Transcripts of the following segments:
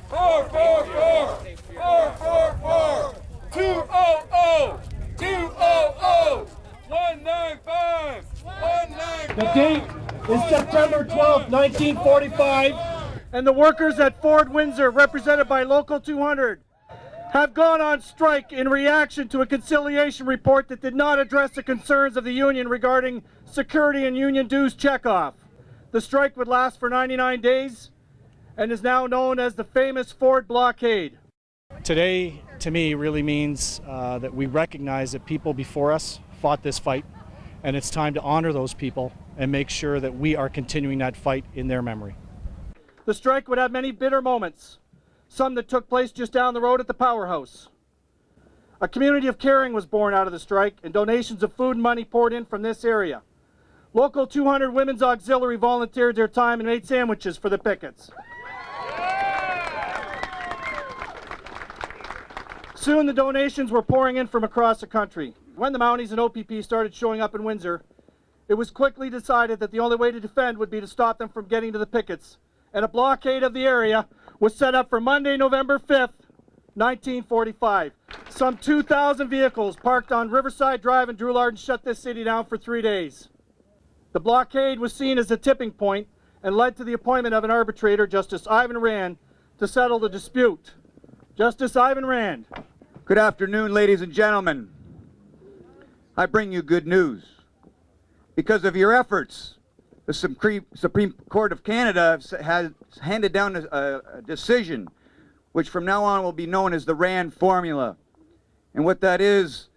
444 444 200 200 195 195. The date is September 12, 1945, and the workers at Ford Windsor, represented by Local 200, have gone on strike in reaction to a conciliation report that did not address the concerns of the union regarding security and union dues checkoff. The strike would last for 99 days and is now known as the famous Ford blockade. Today, to me, really means that we recognize that people before us fought this fight, and it's time to honor those people and make sure that we are continuing that fight in their memory. The strike would have many bitter moments, some that took place just down the road at the powerhouse. A community of caring was born out of the strike, and donations of food and money poured in from this area. Local 200 Women's Auxiliary volunteered their time and made sandwiches for the pickets. Soon the donations were pouring in from across the country. When the Mounties and OPP started showing up in Windsor, it was quickly decided that the only way to defend would be to stop them from getting to the pickets, and a blockade of the area was set up for Monday, November 5th, 1945. Some 2,000 vehicles parked on Riverside Drive in Drouillard and shut this city down for 3 days. The blockade was seen as a tipping point and led to the appointment of an arbitrator, Justice Ivan Rand, to settle the dispute. Justice Ivan Rand. Good afternoon, ladies and gentlemen. I bring you good news. Because of your efforts, the Supreme Court of Canada has handed down a decision which from now on will be known as the Rand formula. And what that is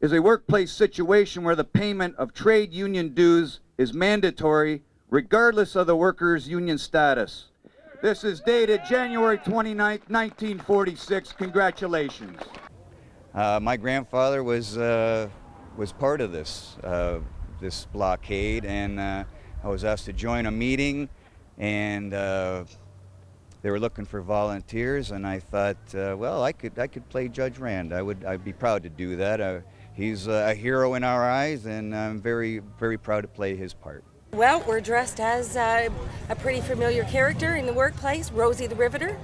a workplace situation where the payment of trade union dues is mandatory regardless of the worker's union status. This is dated January 29th, 1946. Congratulations. My grandfather was part of this blockade, and I was asked to join a meeting, and they were looking for volunteers, and I thought, well, I could play Judge Rand. I'd be proud to do that. He's a hero in our eyes, and I'm very, very proud to play his part. Well, we're dressed as a pretty familiar character in the workplace, Rosie the Riveter,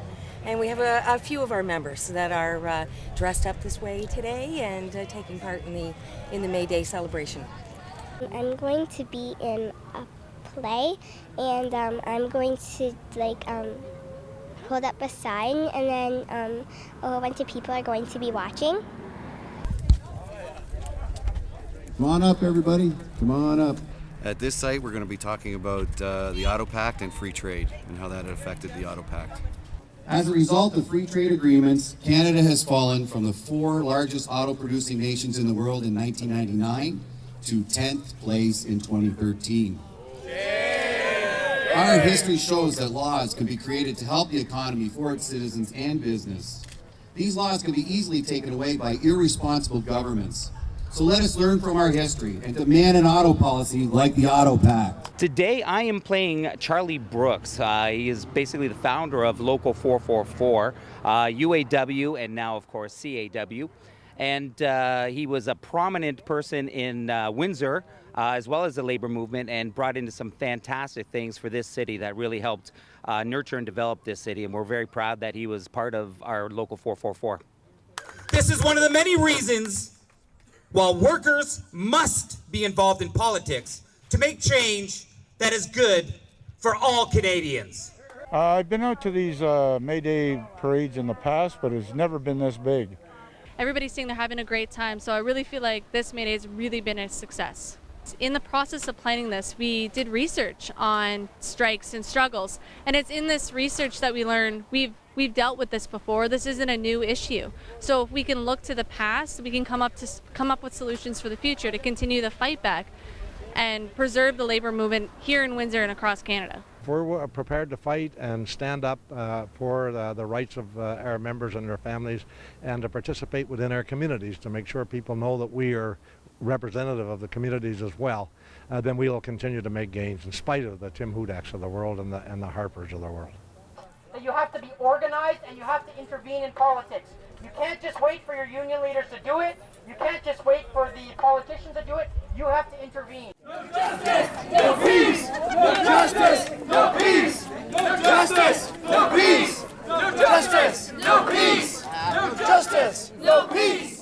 and we have a few of our members that are dressed up this way today and taking part in the May Day celebration. I'm going to be in a play, and I'm going to hold up a sign, and then a whole bunch of people are going to be watching. Come on up, everybody. Come on up. At this site, we're going to be talking about the Auto Pact and free trade and how that affected the Auto Pact. As a result of free trade agreements, Canada has fallen from the 4 largest auto-producing nations in the world in 1999 to 10th place in 2013. Our history shows that laws can be created to help the economy for its citizens and business. These laws can be easily taken away by irresponsible governments. So let us learn from our history and demand an auto policy like the Auto Pact. Today I am playing Charlie Brooks. He is basically the founder of Local 444, UAW, and now of course CAW. And he was a prominent person in Windsor, as well as the labor movement, and brought into some fantastic things for this city that really helped nurture and develop this city. And we're very proud that he was part of our Local 444. This is one of the many reasons while workers must be involved in politics to make change that is good for all Canadians. I've been out to these May Day parades in the past, but it's never been this big. Everybody's saying they're having a great time, so I really feel like this May Day has really been a success. In the process of planning this, we did research on strikes and struggles, and it's in this research that we learn we've dealt with this before. This isn't a new issue. So if we can look to the past, we can come up with solutions for the future to continue the fight back and preserve the labor movement here in Windsor and across Canada. We're prepared to fight and stand up for the rights of our members and their families, and to participate within our communities to make sure people know that we are representative of the communities as well. Then we will continue to make gains in spite of the Tim Hudaks of the world and the Harpers of the world. You have to be organized and you have to intervene in politics. You can't just wait for your union leaders to do it. You can't just wait for the politicians to do it. You have to intervene. No justice, no peace! No justice, no peace! No justice, no peace! No justice! peace. No justice. No peace.